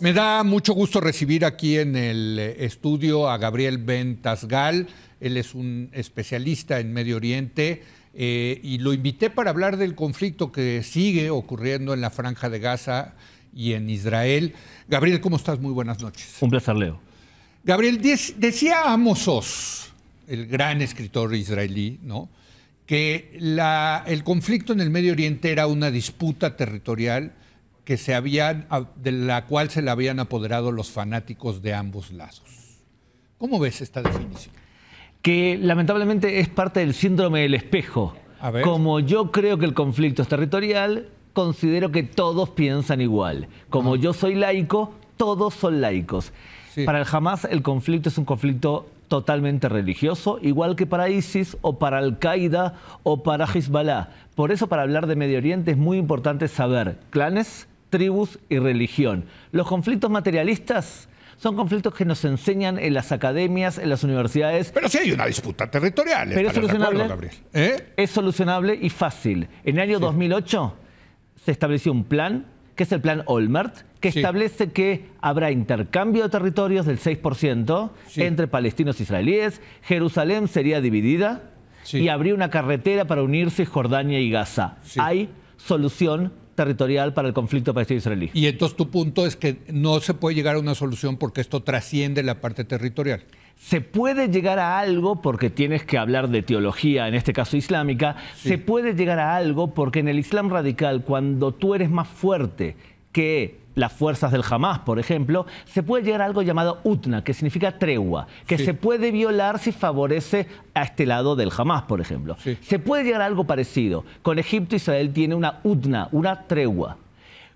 Me da mucho gusto recibir aquí en el estudio a Gabriel Ben Tasgal. Él es un especialista en Medio Oriente y lo invité para hablar del conflicto que sigue ocurriendo en la Franja de Gaza y en Israel. Gabriel, ¿cómo estás? Muy buenas noches. Un placer, Leo. Gabriel, decía Amos Oz, el gran escritor israelí, ¿no?, que el conflicto en el Medio Oriente era una disputa territorial de la cual se le habían apoderado los fanáticos de ambos lados. ¿Cómo ves esta definición? Que lamentablemente es parte del síndrome del espejo. A ver. Como yo creo que el conflicto es territorial, considero que todos piensan igual. Como yo soy laico, todos son laicos. Sí. Para el Hamas el conflicto es un conflicto totalmente religioso, igual que para ISIS o para Al-Qaeda o para Hezbollah. Por eso, para hablar de Medio Oriente es muy importante saber clanes, tribus y religión. Los conflictos materialistas son conflictos que nos enseñan en las academias, en las universidades. Pero sí hay una disputa territorial. Pero es solucionable, Gabriel, ¿eh? Es solucionable y fácil. En el año 2008 se estableció un plan, que es el plan Olmert, que establece que habrá intercambio de territorios del 6% entre palestinos e israelíes, Jerusalén sería dividida y habría una carretera para unirse Jordania y Gaza. Hay solución territorial para el conflicto palestino-israelí. Y entonces tu punto es que no se puede llegar a una solución porque esto trasciende la parte territorial. Se puede llegar a algo porque tienes que hablar de teología, en este caso islámica. Se puede llegar a algo porque en el Islam radical, cuando tú eres más fuerte que las fuerzas del Hamas, por ejemplo, se puede llegar a algo llamado utna, que significa tregua, que se puede violar si favorece a este lado del Hamas, por ejemplo. Se puede llegar a algo parecido. Con Egipto, Israel tiene una utna, una tregua.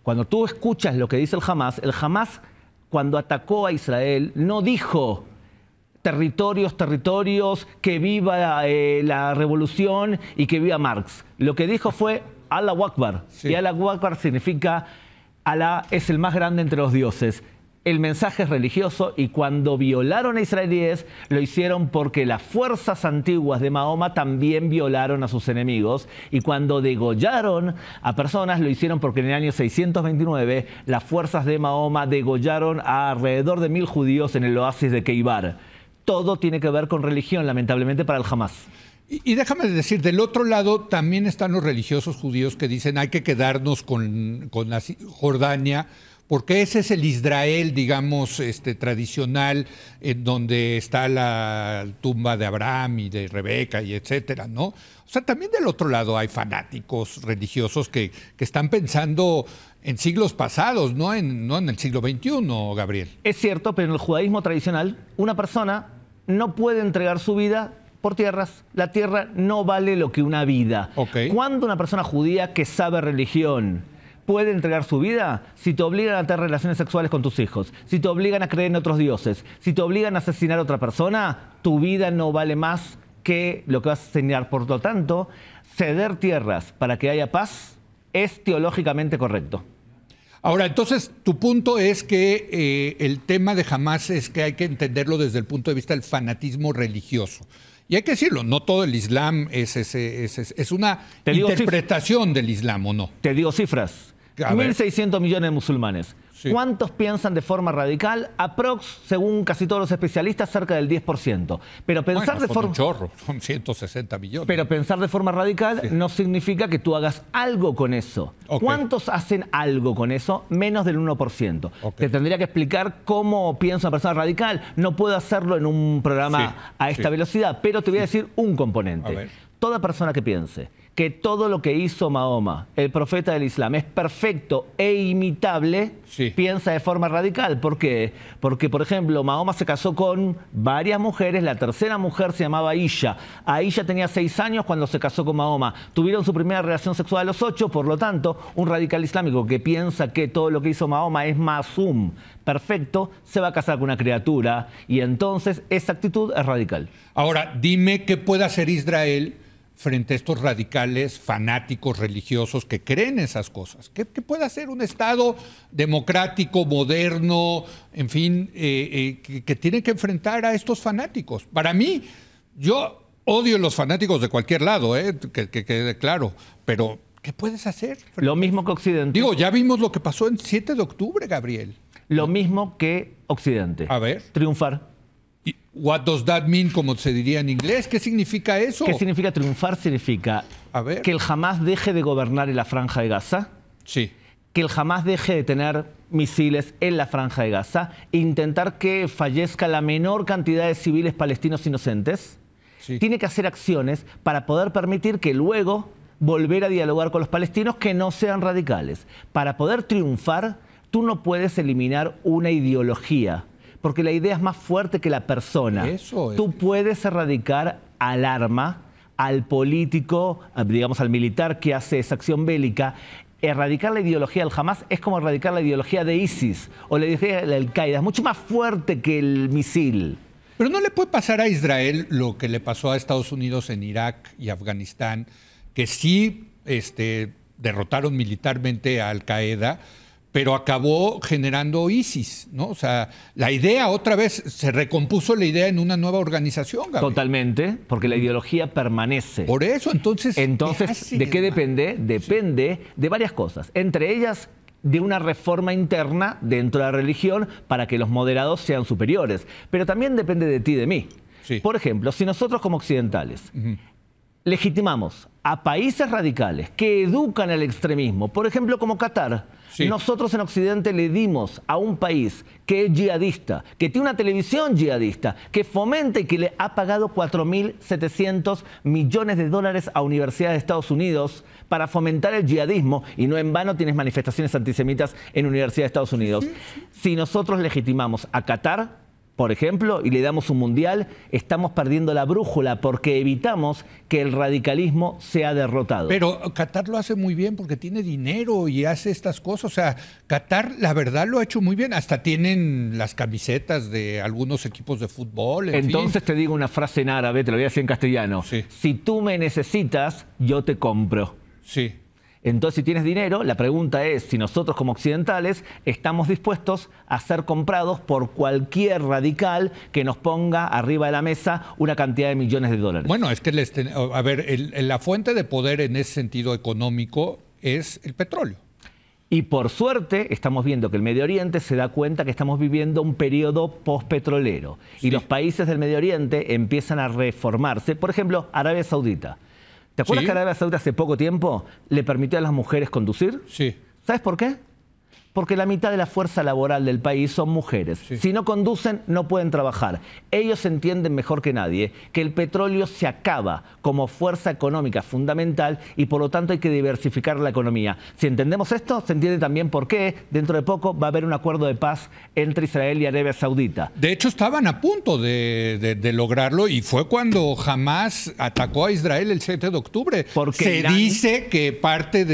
Cuando tú escuchas lo que dice el Hamas, cuando atacó a Israel, no dijo territorios, que viva la revolución y que viva Marx. Lo que dijo fue Allahu Akbar. Y Allahu Akbar significa Alá es el más grande entre los dioses. El mensaje es religioso y cuando violaron a israelíes lo hicieron porque las fuerzas antiguas de Mahoma también violaron a sus enemigos, y cuando degollaron a personas lo hicieron porque en el año 629 las fuerzas de Mahoma degollaron a alrededor de 1000 judíos en el oasis de Keibar. Todo tiene que ver con religión, lamentablemente, para el Hamas. Y déjame decir, del otro lado también están los religiosos judíos que dicen hay que quedarnos con la Jordania, porque ese es el Israel, digamos, tradicional, en donde está la tumba de Abraham y de Rebeca y etcétera, ¿no? O sea, también del otro lado hay fanáticos religiosos que están pensando en siglos pasados, no en el siglo XXI, Gabriel. Es cierto, pero en el judaísmo tradicional una persona no puede entregar su vida por tierras. La tierra no vale lo que una vida. ¿Cuándo una persona judía que sabe religión puede entregar su vida? Si te obligan a tener relaciones sexuales con tus hijos, si te obligan a creer en otros dioses, si te obligan a asesinar a otra persona, tu vida no vale más que lo que vas a enseñar. Por lo tanto, ceder tierras para que haya paz es teológicamente correcto. Ahora, entonces, tu punto es que el tema de Hamas es que hay que entenderlo desde el punto de vista del fanatismo religioso. Y hay que decirlo, no todo el Islam es una interpretación del Islam, ¿o no? Te digo cifras. 1.600 millones de musulmanes. ¿Cuántos piensan de forma radical? Aprox, según casi todos los especialistas, cerca del 10%. Pero pensar de forma... un chorro, son 160 millones. Pero pensar de forma radical no significa que tú hagas algo con eso. ¿Cuántos hacen algo con eso? Menos del 1%. Te tendría que explicar cómo piensa una persona radical. No puedo hacerlo en un programa a esta velocidad, pero te voy a decir un componente. Toda persona que piense que todo lo que hizo Mahoma, el profeta del Islam, es perfecto e imitable, piensa de forma radical. ¿Por qué? Porque, por ejemplo, Mahoma se casó con varias mujeres, la tercera mujer se llamaba Aisha. Aisha tenía 6 años cuando se casó con Mahoma. Tuvieron su primera relación sexual a los 8, por lo tanto, un radical islámico que piensa que todo lo que hizo Mahoma es masum, perfecto, se va a casar con una criatura, y entonces esa actitud es radical. Ahora, dime qué puede hacer Israel frente a estos radicales fanáticos religiosos que creen esas cosas. ¿Qué puede hacer un Estado democrático, moderno, en fin, que tiene que enfrentar a estos fanáticos? Para mí, yo odio a los fanáticos de cualquier lado, que quede claro, pero ¿qué puedes hacer? Lo mismo que Occidente. Digo, ya vimos lo que pasó en 7 de octubre, Gabriel. Lo mismo que Occidente. A ver. Triunfar. What does that mean, como se diría en inglés? ¿Qué significa eso? ¿Qué significa triunfar? Significa que el Hamás deje de gobernar en la Franja de Gaza. Sí. Que el Hamás deje de tener misiles en la Franja de Gaza. Intentar que fallezca la menor cantidad de civiles palestinos inocentes. Sí. Tiene que hacer acciones para poder permitir que luego volver a dialogar con los palestinos que no sean radicales. Para poder triunfar, tú no puedes eliminar una ideología, porque la idea es más fuerte que la persona. Tú puedes erradicar al arma, al político, digamos al militar que hace esa acción bélica. Erradicar la ideología del Hamás es como erradicar la ideología de ISIS o la ideología de Al-Qaeda. Es mucho más fuerte que el misil. Pero no le puede pasar a Israel lo que le pasó a Estados Unidos en Irak y Afganistán, que sí derrotaron militarmente a Al-Qaeda, pero acabó generando ISIS, ¿no? O sea, la idea otra vez, se recompuso la idea en una nueva organización, Gabriel. Totalmente, porque la ideología permanece. Por eso, entonces ¿de qué depende? Depende de varias cosas, entre ellas de una reforma interna dentro de la religión para que los moderados sean superiores, pero también depende de ti y de mí. Sí. Por ejemplo, si nosotros como occidentales legitimamos a países radicales que educan al extremismo, por ejemplo como Qatar, nosotros en Occidente le dimos a un país que es yihadista, que tiene una televisión yihadista, que fomenta y que le ha pagado 4.700 millones de dólares a universidades de Estados Unidos para fomentar el yihadismo, y no en vano tienes manifestaciones antisemitas en universidades de Estados Unidos. Si nosotros legitimamos a Qatar, por ejemplo, y le damos un mundial, estamos perdiendo la brújula porque evitamos que el radicalismo sea derrotado. Pero Qatar lo hace muy bien porque tiene dinero y hace estas cosas. O sea, Qatar, la verdad, lo ha hecho muy bien. Hasta tienen las camisetas de algunos equipos de fútbol. Entonces te digo una frase en árabe, te lo voy a decir en castellano. Sí. Si tú me necesitas, yo te compro. Sí. Entonces, si tienes dinero, la pregunta es si nosotros como occidentales estamos dispuestos a ser comprados por cualquier radical que nos ponga arriba de la mesa una cantidad de millones de dólares. Bueno, es que a ver, la fuente de poder en ese sentido económico es el petróleo. Y por suerte estamos viendo que el Medio Oriente se da cuenta que estamos viviendo un periodo postpetrolero. Y los países del Medio Oriente empiezan a reformarse. Por ejemplo, Arabia Saudita. ¿Te acuerdas que Arabia Saudita hace poco tiempo le permitió a las mujeres conducir? Sí. ¿Sabes por qué? Porque la mitad de la fuerza laboral del país son mujeres. Sí. Si no conducen, no pueden trabajar. Ellos entienden mejor que nadie que el petróleo se acaba como fuerza económica fundamental y por lo tanto hay que diversificar la economía. Si entendemos esto, se entiende también por qué dentro de poco va a haber un acuerdo de paz entre Israel y Arabia Saudita. De hecho, estaban a punto de lograrlo y fue cuando Hamás atacó a Israel el 7 de octubre. Porque se dice que parte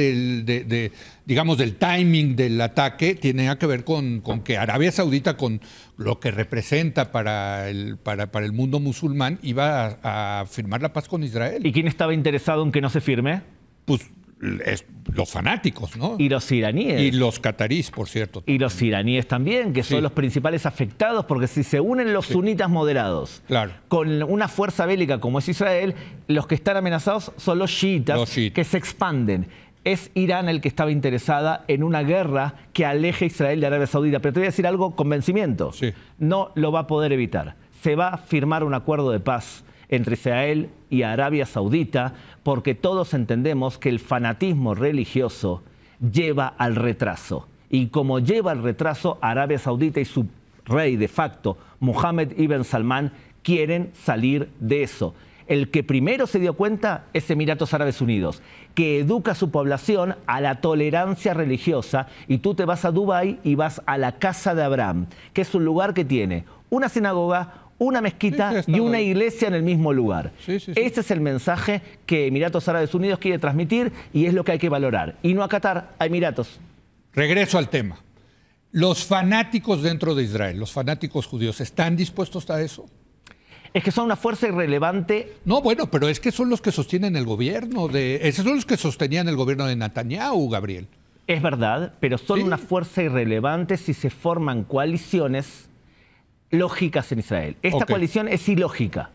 digamos, del timing del ataque tiene que ver con que Arabia Saudita, con lo que representa para el mundo musulmán, iba a firmar la paz con Israel. ¿Y quién estaba interesado en que no se firme? Pues los fanáticos, ¿no? Y los iraníes. Y los catarís, por cierto. Y los iraníes también, que son los principales afectados, porque si se unen los sunitas moderados con una fuerza bélica como es Israel, los que están amenazados son los chiitas, que se expanden. Es Irán el que estaba interesada en una guerra que aleje a Israel de Arabia Saudita. Pero te voy a decir algo con vencimiento. No lo va a poder evitar. Se va a firmar un acuerdo de paz entre Israel y Arabia Saudita porque todos entendemos que el fanatismo religioso lleva al retraso. Y como lleva al retraso, Arabia Saudita y su rey de facto, Mohammed ibn Salman, quieren salir de eso. El que primero se dio cuenta es Emiratos Árabes Unidos, que educa a su población a la tolerancia religiosa, y tú te vas a Dubái y vas a la Casa de Abraham, que es un lugar que tiene una sinagoga, una mezquita y una iglesia en el mismo lugar. Este es el mensaje que Emiratos Árabes Unidos quiere transmitir y es lo que hay que valorar. Y no acatar a Emiratos. Regreso al tema. Los fanáticos dentro de Israel, los fanáticos judíos, ¿están dispuestos a eso? Es que son una fuerza irrelevante. No, bueno, pero es que son los que sostienen el gobierno esos son los que sostenían el gobierno de Netanyahu, Gabriel. Es verdad, pero son una fuerza irrelevante si se forman coaliciones lógicas en Israel. Esta coalición es ilógica.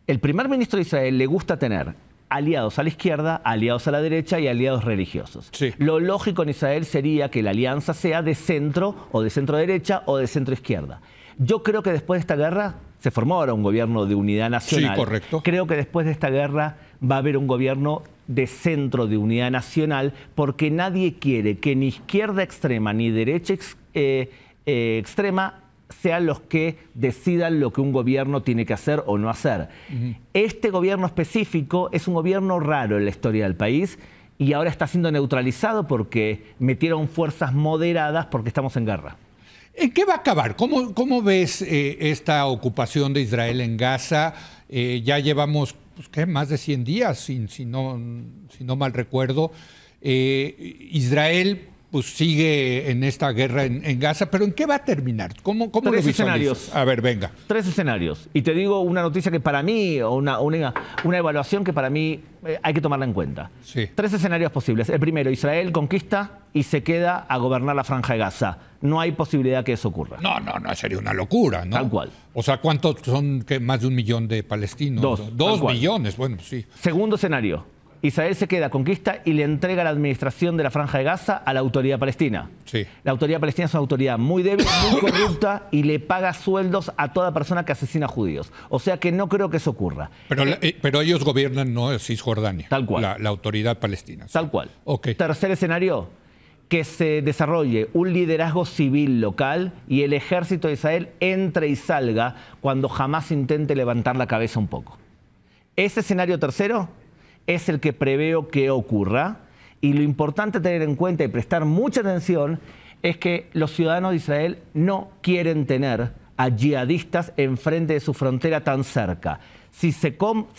El primer ministro de Israel le gusta tener aliados a la izquierda, aliados a la derecha y aliados religiosos. Sí. Lo lógico en Israel sería que la alianza sea de centro o de centro derecha o de centro izquierda. Yo creo que después de esta guerra se formó ahora un gobierno de unidad nacional. Sí, correcto. Creo que después de esta guerra va a haber un gobierno de centro de unidad nacional porque nadie quiere que ni izquierda extrema ni derecha extrema sean los que decidan lo que un gobierno tiene que hacer o no hacer. Este gobierno específico es un gobierno raro en la historia del país y ahora está siendo neutralizado porque metieron fuerzas moderadas porque estamos en guerra. ¿En qué va a acabar? ¿Cómo ves esta ocupación de Israel en Gaza? Ya llevamos pues, ¿qué? Más de 100 días, si no mal recuerdo. Israel pues sigue en esta guerra en Gaza, pero ¿en qué va a terminar? ¿Cómo lo visualizas? Escenarios. A ver, venga. 3 escenarios. Y te digo una noticia que para mí, o una evaluación que para mí hay que tomarla en cuenta. Sí. 3 escenarios posibles. El primero, Israel conquista y se queda a gobernar la Franja de Gaza. No hay posibilidad que eso ocurra. No, sería una locura, ¿no? Tal cual. O sea, ¿cuántos son más de 1 millón de palestinos? 2 millones, bueno, sí. Segundo escenario, Israel se queda, conquista y le entrega la administración de la Franja de Gaza a la autoridad palestina. Sí. La autoridad palestina es una autoridad muy débil, muy corrupta y le paga sueldos a toda persona que asesina judíos. O sea que no creo que eso ocurra. Pero ellos gobiernan, no Cisjordania. Tal cual. La autoridad palestina. Sí. Tal cual. Ok. Tercer escenario, que se desarrolle un liderazgo civil local y el ejército de Israel entre y salga cuando Hamás intente levantar la cabeza un poco. Ese escenario tercero es el que preveo que ocurra y lo importante a tener en cuenta y prestar mucha atención es que los ciudadanos de Israel no quieren tener a yihadistas enfrente de su frontera tan cerca. Si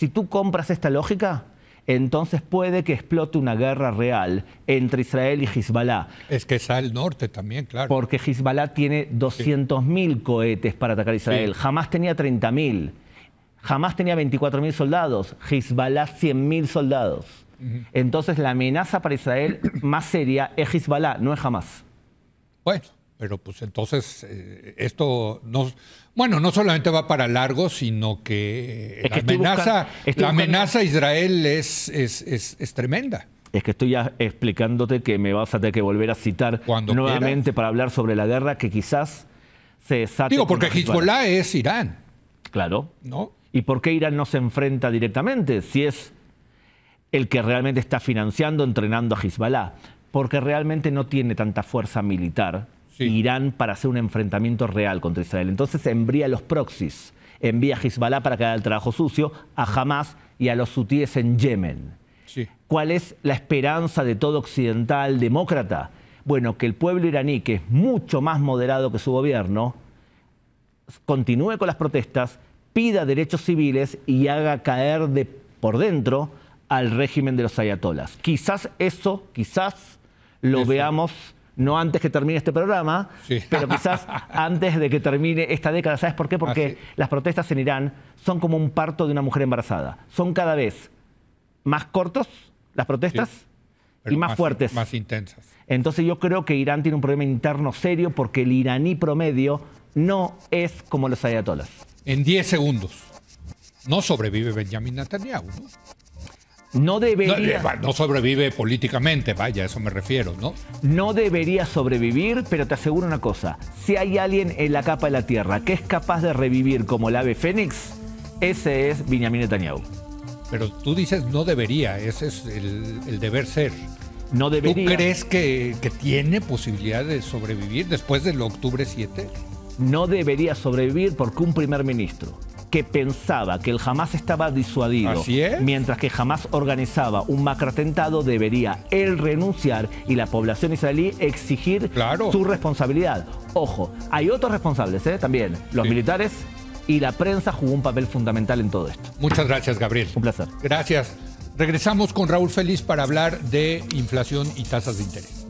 tú compras esta lógica, entonces puede que explote una guerra real entre Israel y Hezbollah. Es que está al norte también, claro. Porque Hezbollah tiene 200.000 cohetes para atacar a Israel. Sí. Hamás tenía 30.000. Hamás tenía 24.000 soldados. Hezbollah 100.000 soldados. Entonces la amenaza para Israel más seria es Hezbollah, no es Hamás. Bueno, pero pues entonces esto no solamente va para largo, sino que la amenaza a Israel es tremenda. Es que estoy ya explicándote que me vas a tener que volver a citar Cuando nuevamente quieras. para hablar sobre la guerra que quizás se desate. Digo, porque Hezbollah es Irán. Claro. ¿No? ¿Y por qué Irán no se enfrenta directamente si es el que realmente está financiando, entrenando a Hezbollah? Porque realmente no tiene tanta fuerza militar Irán para hacer un enfrentamiento real contra Israel. Entonces envía los proxies, envía a Hezbollah para que haga el trabajo sucio, a Hamás y a los hutíes en Yemen. Sí. ¿Cuál es la esperanza de todo occidental demócrata? Bueno, que el pueblo iraní, que es mucho más moderado que su gobierno, continúe con las protestas, pida derechos civiles y haga caer por dentro al régimen de los ayatolás. Quizás lo veamos, no antes que termine este programa, pero quizás antes de que termine esta década. ¿Sabes por qué? Porque las protestas en Irán son como un parto de una mujer embarazada. Son cada vez más cortos las protestas y más fuertes. Más intensas. Entonces yo creo que Irán tiene un problema interno serio porque el iraní promedio no es como los ayatolás. En 10 segundos. No sobrevive Benjamin Netanyahu, ¿no? No debería. No sobrevive políticamente, vaya, a eso me refiero, ¿no? No debería sobrevivir, pero te aseguro una cosa. Si hay alguien en la capa de la tierra que es capaz de revivir como el ave fénix, ese es Benjamin Netanyahu. Pero tú dices no debería, ese es el deber ser. No debería. ¿Tú crees que tiene posibilidad de sobrevivir después del octubre 7? No debería sobrevivir porque un primer ministro que pensaba que el Hamás estaba disuadido, mientras que Hamás organizaba un macroatentado, debería él renunciar y la población israelí exigir su responsabilidad. Ojo, hay otros responsables también, los militares y la prensa jugó un papel fundamental en todo esto. Muchas gracias, Gabriel. Un placer. Gracias. Regresamos con Raúl Félix para hablar de inflación y tasas de interés.